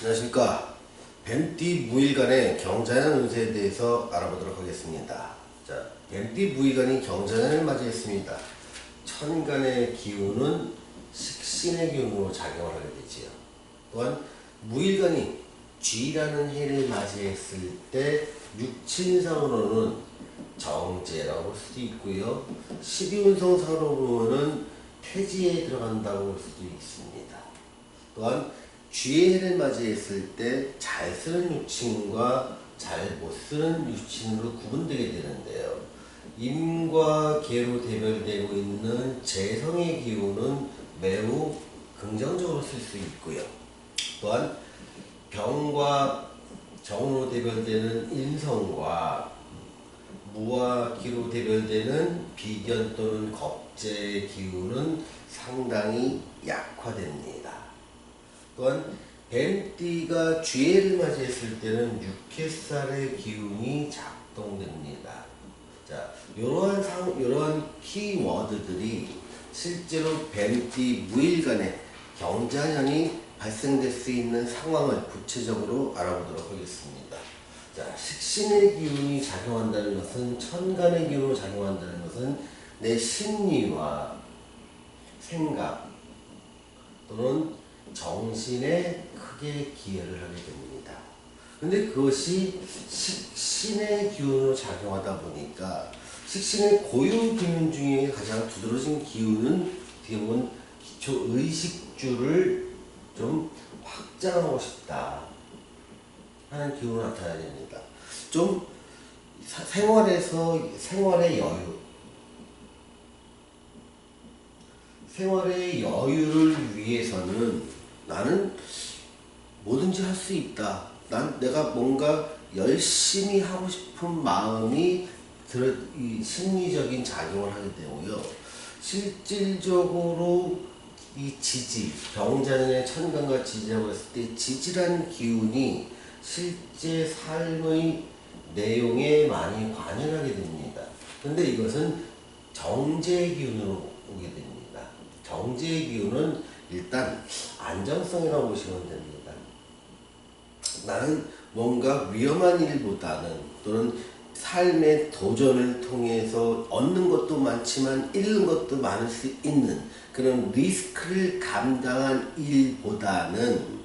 안녕하십니까. 뱀띠 무일간의 경자년 운세에 대해서 알아보도록 하겠습니다. 자, 뱀띠 무일간이 경자년을 맞이했습니다. 천간의 기운은 식신의 기운으로 작용을 하게 되지요. 또한 무일간이 쥐라는 해를 맞이했을 때 육친상으로는 정제라고 볼 수도 있고요. 12운성상으로 보면은 태지에 들어간다고 볼 수도 있습니다. 또한 쥐의 해를 맞이했을 때 잘 쓰는 유친과 잘 못 쓰는 유친으로 구분되게 되는데요. 임과 개로 대별되고 있는 재성의 기운은 매우 긍정적으로 쓸 수 있고요. 또한 병과 정으로 대별되는 인성과 무와 기로 대별되는 비견 또는 겁재의 기운은 상당히 약화됩니다. 또한 뱀띠가 쥐해를 맞이했을 때는 육해살의 기운이 작동됩니다. 자, 이러한 키워드들이 실제로 뱀띠 무일간에 경자년이 발생될 수 있는 상황을 구체적으로 알아보도록 하겠습니다. 자, 식신의 기운이 작용한다는 것은, 천간의 기운으로 작용한다는 것은 내 심리와 생각 또는 정신에 크게 기여를 하게 됩니다. 근데 그것이 식신의 기운으로 작용하다 보니까 식신의 고유 기운 중에 가장 두드러진 기운은 어떻게 보면 기초 의식주를 좀 확장하고 싶다 하는 기운으로 나타나야 됩니다. 좀 생활의 여유를 위해서는 나는 뭐든지 할 수 있다. 내가 뭔가 열심히 하고 싶은 마음이 이 심리적인 작용을 하게 되고요. 실질적으로 이 지지, 경자년의 천간과 지지라고 했을 때 지지라는 기운이 실제 삶의 내용에 많이 관여하게 됩니다. 근데 이것은 정제의 기운으로 오게 됩니다. 정제의 기운은 일단 안정성이라고 보시면 됩니다. 나는 뭔가 위험한 일보다는 또는 삶의 도전을 통해서 얻는 것도 많지만 잃는 것도 많을 수 있는 그런 리스크를 감당한 일보다는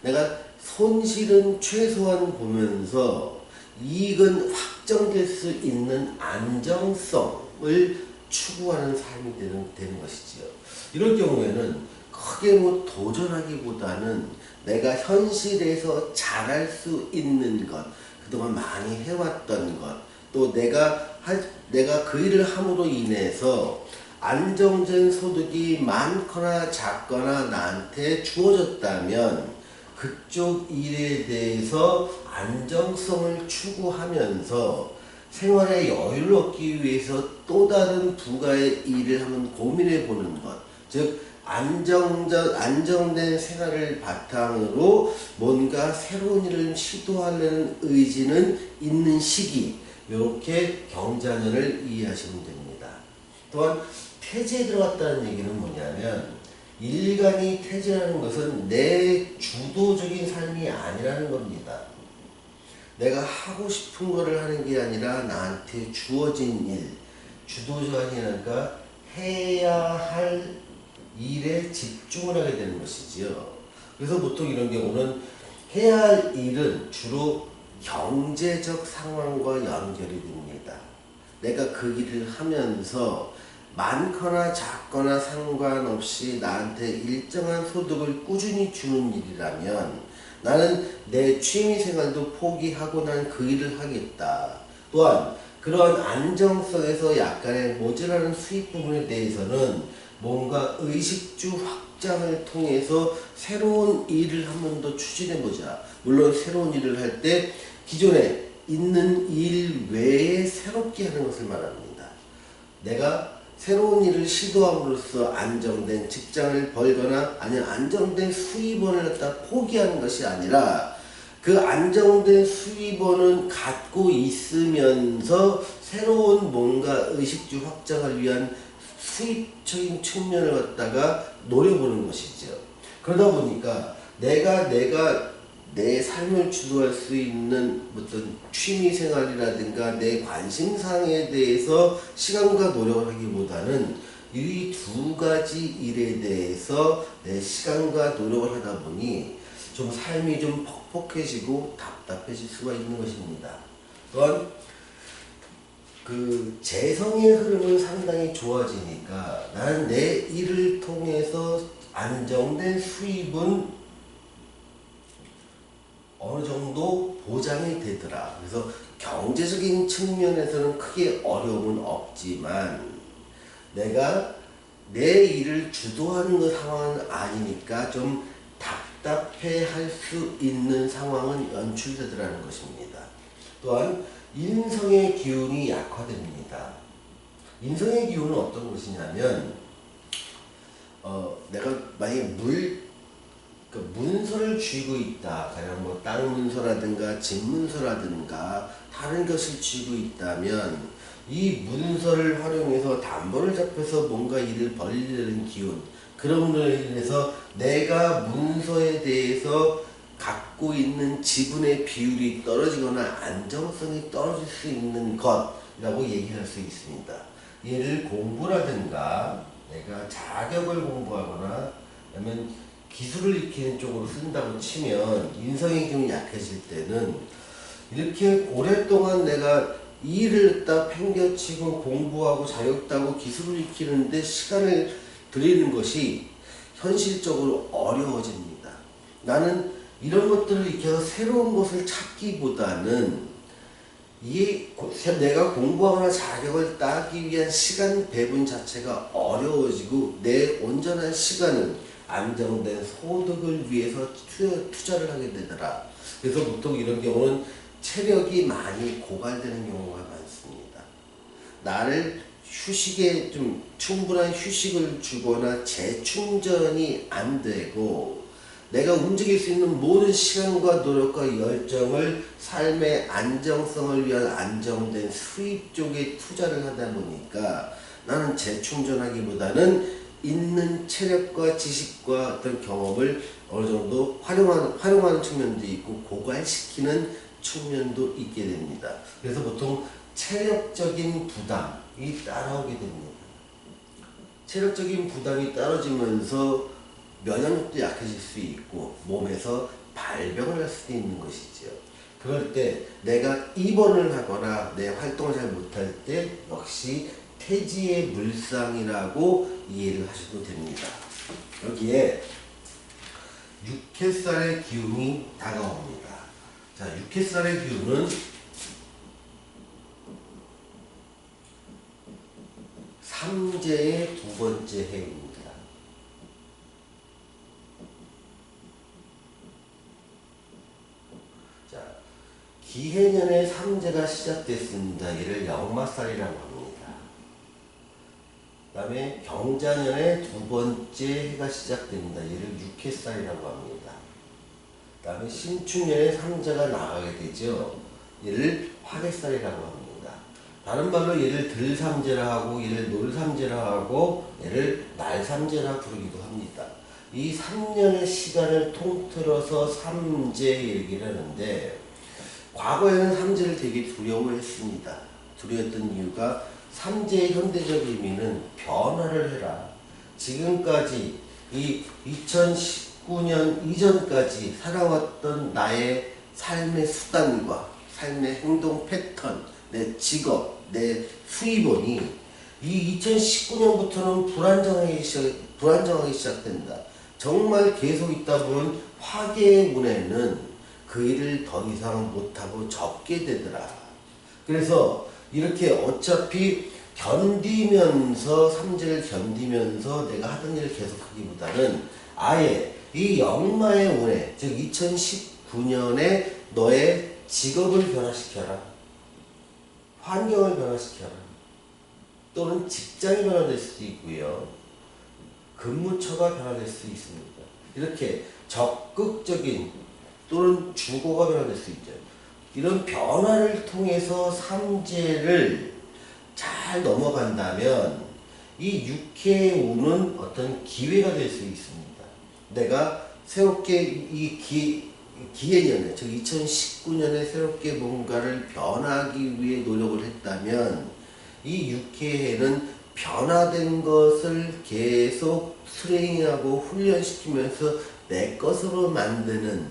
내가 손실은 최소한 보면서 이익은 확정될 수 있는 안정성을 추구하는 삶이 되는 것이지요. 이럴 경우에는 크게 뭐 도전하기보다는 내가 현실에서 잘할 수 있는 것, 그동안 많이 해왔던 것, 또 내가 그 일을 함으로 인해서 안정된 소득이 많거나 작거나 나한테 주어졌다면 그쪽 일에 대해서 안정성을 추구하면서 생활의 여유를 얻기 위해서 또 다른 부가의 일을 한번 고민해 보는 것, 즉 안정된 생활을 바탕으로 뭔가 새로운 일을 시도하려는 의지는 있는 시기, 이렇게 경자년을 이해하시면 됩니다. 또한 태지에 들어갔다는 얘기는 뭐냐면, 일간이 태지라는 것은 내 주도적인 삶이 아니라는 겁니다. 내가 하고 싶은 거를 하는 게 아니라 나한테 주어진 일, 주도적이니까 해야 할 일에 집중을 하게 되는 것이지요. 그래서 보통 이런 경우는 해야 할 일은 주로 경제적 상황과 연결이 됩니다. 내가 그 일을 하면서 많거나 작거나 상관없이 나한테 일정한 소득을 꾸준히 주는 일이라면 나는 내 취미생활도 포기하고 난 그 일을 하겠다. 또한 그러한 안정성에서 약간의 모자라는 수입 부분에 대해서는 뭔가 의식주 확장을 통해서 새로운 일을 한 번 더 추진해보자. 물론 새로운 일을 할 때 기존에 있는 일 외에 새롭게 하는 것을 말합니다. 내가 새로운 일을 시도함으로써 안정된 직장을 벌거나 아니면 안정된 수입원을 갖다 포기하는 것이 아니라 그 안정된 수입원은 갖고 있으면서 새로운 뭔가 의식주 확장을 위한 수입적인 측면을 갖다가 노려보는 것이죠. 그러다 보니까 내가 내 삶을 주도할 수 있는 어떤 취미생활이라든가 내 관심사항에 대해서 시간과 노력을 하기보다는 이 두 가지 일에 대해서 내 시간과 노력을 하다 보니 좀 삶이 좀 퍽퍽해지고 답답해질 수가 있는 것입니다. 또한 그 재성의 흐름은 상당히 좋아지니까 나는 내 일을 통해서 안정된 수입은 어느 정도 보장이 되더라. 그래서 경제적인 측면에서는 크게 어려움은 없지만 내가 내 일을 주도하는 그 상황은 아니니까 좀 답답해 할 수 있는 상황은 연출되더라는 것입니다. 또한 인성의 기운이 약화됩니다. 인성의 기운은 어떤 것이냐면 내가 만약에 문서를 쥐고 있다. 가령 뭐 땅 문서라든가 집 문서라든가 다른 것을 쥐고 있다면 이 문서를 활용해서 담보를 잡혀서 뭔가 일을 벌이려는 기운, 그런 걸로 인해서 내가 문서에 대해서 갖고 있는 지분의 비율이 떨어지거나 안정성이 떨어질 수 있는 것이라고 얘기할 수 있습니다. 얘를 공부라든가 내가 자격을 공부하거나 아니면 기술을 익히는 쪽으로 쓴다고 치면 인성의 기운이 약해질 때는 이렇게 오랫동안 내가 일을 딱 팽겨치고 공부하고 자격 따고 기술을 익히는데 시간을 들이는 것이 현실적으로 어려워집니다. 나는 이런 것들을 익혀서 새로운 것을 찾기보다는 내가 공부하거나 자격을 따기 위한 시간 배분 자체가 어려워지고 내 온전한 시간은 안정된 소득을 위해서 투자를 하게 되더라. 그래서 보통 이런 경우는 체력이 많이 고갈되는 경우가 많습니다. 나를 휴식에 좀 충분한 휴식을 주거나 재충전이 안 되고 내가 움직일 수 있는 모든 시간과 노력과 열정을 삶의 안정성을 위한 안정된 수입 쪽에 투자를 하다 보니까 나는 재충전하기보다는 있는 체력과 지식과 어떤 경험을 어느 정도 활용하는 측면도 있고 고갈시키는 측면도 있게 됩니다. 그래서 보통 체력적인 부담이 따라오게 됩니다. 체력적인 부담이 떨어지면서 면역력도 약해질 수 있고 몸에서 발병을 할 수도 있는 것이죠. 그럴 때 내가 입원을 하거나 내 활동을 잘 못할 때 역시 태지의 물상이라고 이해를 하셔도 됩니다. 여기에 육해살의 기운이 다가옵니다. 자, 육해살의 기운은 삼재의 두 번째 해입니다. 자, 기해년에 삼재가 시작됐습니다. 이를 역마살이라고 합니다. 그 다음에 경자년에 두 번째 해가 시작됩니다. 이를 육해살이라고 합니다. 그 다음에 신축년에 삼재가 나가게 되죠. 얘를 화개살이라고 합니다. 다른 말로 얘를 들삼재라 하고 얘를 놀삼재라 하고 얘를 날삼재라 부르기도 합니다. 이 3년의 시간을 통틀어서 삼재 얘기를 하는데 과거에는 삼재를 되게 두려워했습니다. 두려웠던 이유가 삼재의 현대적 의미는 변화를 해라. 지금까지 이 2019년 이전까지 살아왔던 나의 삶의 수단과 삶의 행동 패턴, 내 직업, 내 수입원이 이 2019년부터는 불안정하기 시작된다. 정말 계속 있다 보면 화계의 문에는 그 일을 더 이상 못하고 접게 되더라. 그래서 이렇게 어차피 견디면서 삼재를 견디면서 내가 하던 일을 계속하기보다는 아예 이 역마의 운에 즉 2019년에 너의 직업을 변화시켜라. 환경을 변화시켜라. 또는 직장이 변화될 수도 있고요. 근무처가 변화될 수 있습니다. 이렇게 적극적인 또는 주거가 변화될 수 있죠. 이런 변화를 통해서 삼재를 잘 넘어간다면 이 육해의 운은 어떤 기회가 될 수 있습니다. 내가 새롭게 기해년에, 즉 2019년에 새롭게 뭔가를 변하기 위해 노력을 했다면 이 육해에는 변화된 것을 계속 트레이닝하고 훈련시키면서 내 것으로 만드는,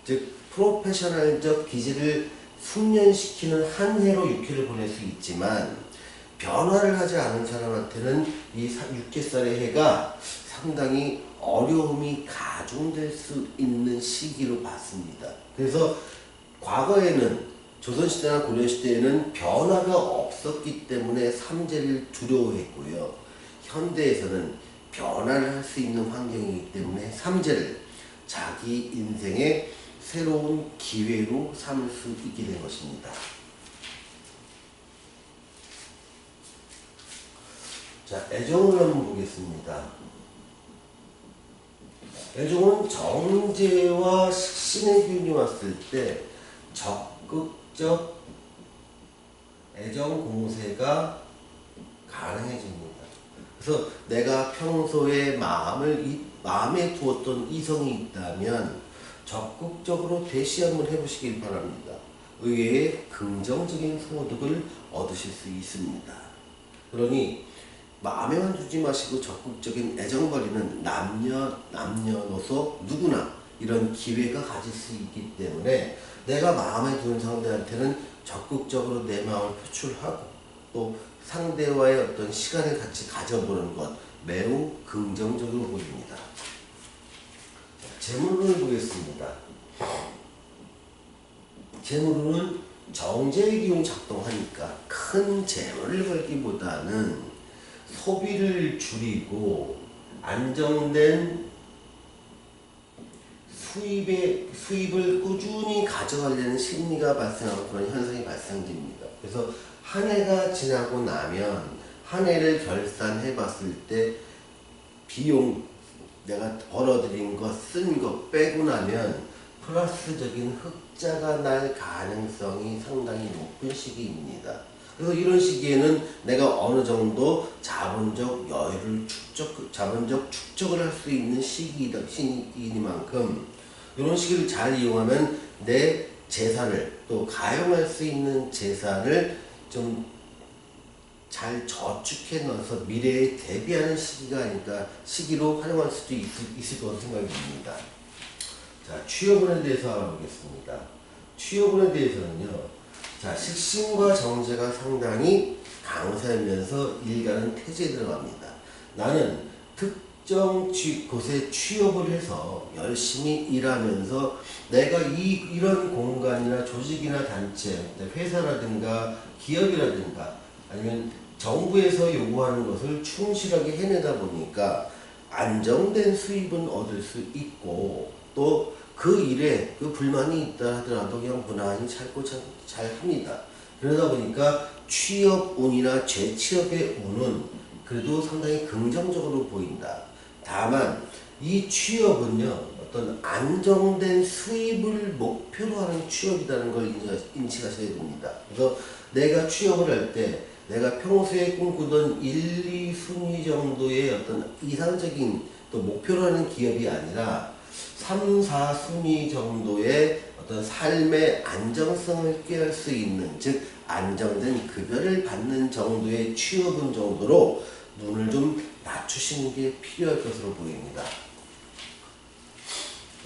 즉 프로페셔널적 기질을 숙련시키는 한 해로 육해를 보낼 수 있지만, 변화를 하지 않은 사람한테는 이 육해살의 해가 상당히 어려움이 가중될 수 있는 시기로 봤습니다. 그래서 과거에는 조선시대나 고려시대에는 변화가 없었기 때문에 삼재를 두려워했고요. 현대에서는 변화를 할 수 있는 환경이기 때문에 삼재를 자기 인생의 새로운 기회로 삼을 수 있게 된 것입니다. 자, 애정을 한번 보겠습니다. 애정은 정제와 식신의 기운이 왔을 때 적극적 애정 공세가 가능해집니다. 그래서 내가 평소에 마음에 두었던 이성이 있다면 적극적으로 대시 한번 해보시길 바랍니다. 의외의 긍정적인 소득을 얻으실 수 있습니다. 그러니 마음에만 두지 마시고 적극적인 애정벌이는 남녀노소 누구나 이런 기회가 가질 수 있기 때문에 내가 마음에 두는 상대한테는 적극적으로 내 마음을 표출하고 또 상대와의 어떤 시간을 같이 가져보는 것 매우 긍정적으로 보입니다. 재물운을 보겠습니다. 재물운은 정제의 기운이 작동하니까 큰 재물을 벌기보다는 소비를 줄이고 안정된 수입을 꾸준히 가져가려는 심리가 발생하고 그런 현상이 발생됩니다. 그래서 한 해가 지나고 나면 한 해를 결산해 봤을 때 비용 내가 벌어들인 것, 쓴 것 빼고 나면 플러스적인 흑자가 날 가능성이 상당히 높은 시기입니다. 그래서 이런 시기에는 내가 어느 정도 자본적 여유를 자본적 축적을 할 수 있는 시기이니만큼 이런 시기를 잘 이용하면 내 재산을 또 가용할 수 있는 재산을 좀 잘 저축해 넣어서 미래에 대비하는 시기로 활용할 수도 있을 것으로 생각이 듭니다. 자, 취업운에 대해서 알아보겠습니다. 취업운에 대해서는요, 자, 식신과 정제가 상당히 강세하면서 일가는 태지에 들어갑니다. 나는 특정 곳에 취업을 해서 열심히 일하면서 내가 이런 공간이나 조직이나 단체, 회사라든가 기업이라든가 아니면 정부에서 요구하는 것을 충실하게 해내다 보니까 안정된 수입은 얻을 수 있고 또 그 일에 그 불만이 있다 하더라도 그냥 무난히 참고 잘 합니다. 그러다 보니까 취업운이나 재취업의 운은 그래도 상당히 긍정적으로 보인다. 다만 이 취업은요, 어떤 안정된 수입을 목표로 하는 취업이라는 걸 인식하셔야 됩니다. 그래서 내가 취업을 할 때 내가 평소에 꿈꾸던 1, 2순위 정도의 어떤 이상적인 또 목표로 하는 기업이 아니라 3, 4순위 정도의 어떤 삶의 안정성을 꾀할 수 있는, 즉 안정된 급여를 받는 정도의 취업운 정도로 눈을 좀 낮추시는 게 필요할 것으로 보입니다.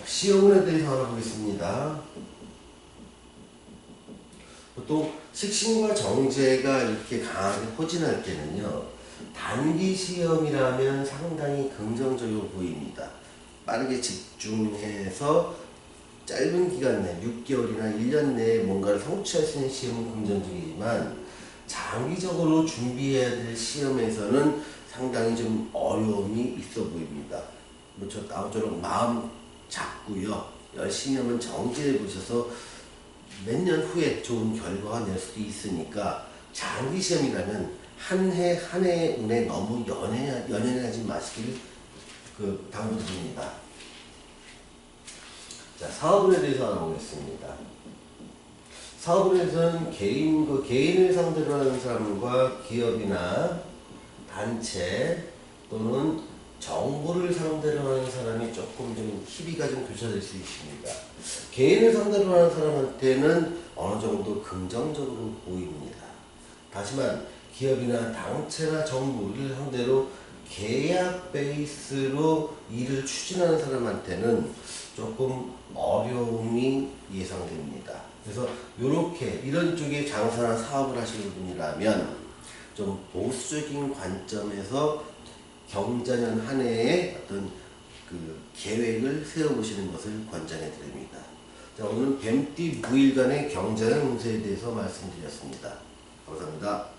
시험운에 대해서 알아보겠습니다. 보통 식신과 정제가 이렇게 강하게 포진할 때는요, 단기 시험이라면 상당히 긍정적으로 보입니다. 빠르게 집중해서 짧은 기간 내 6개월이나 1년 내에 뭔가를 성취할 수 있는 시험은 긍정적이지만 장기적으로 준비해야 될 시험에서는 상당히 좀 어려움이 있어 보입니다. 아무쪼록 마음 잡고요, 열심히 한번 정제해 보셔서 몇 년 후에 좋은 결과가 낼 수도 있으니까 장기 시험이라면 한 해의 운에 너무 연연하지 마시길 당부드립니다. 자, 사업운에 대해서 알아보겠습니다. 사업운에서는 개인을 상대로 하는 사람과 기업이나 단체 또는 정부를 상대로 하는 사람이 조금 좀 희비가 좀 교차될 수 있습니다. 개인을 상대로 하는 사람한테는 어느 정도 긍정적으로 보입니다. 다시만 기업이나 당체나 정부를 상대로 계약 베이스로 일을 추진하는 사람한테는 조금 어려움이 예상됩니다. 그래서 이렇게 이런 쪽에 장사나 사업을 하시는 분이라면 좀 보수적인 관점에서 경자년 한 해의 어떤 그 계획을 세워보시는 것을 권장해 드립니다. 자, 오늘은 뱀띠 무일간의 경자년 운세에 대해서 말씀드렸습니다. 감사합니다.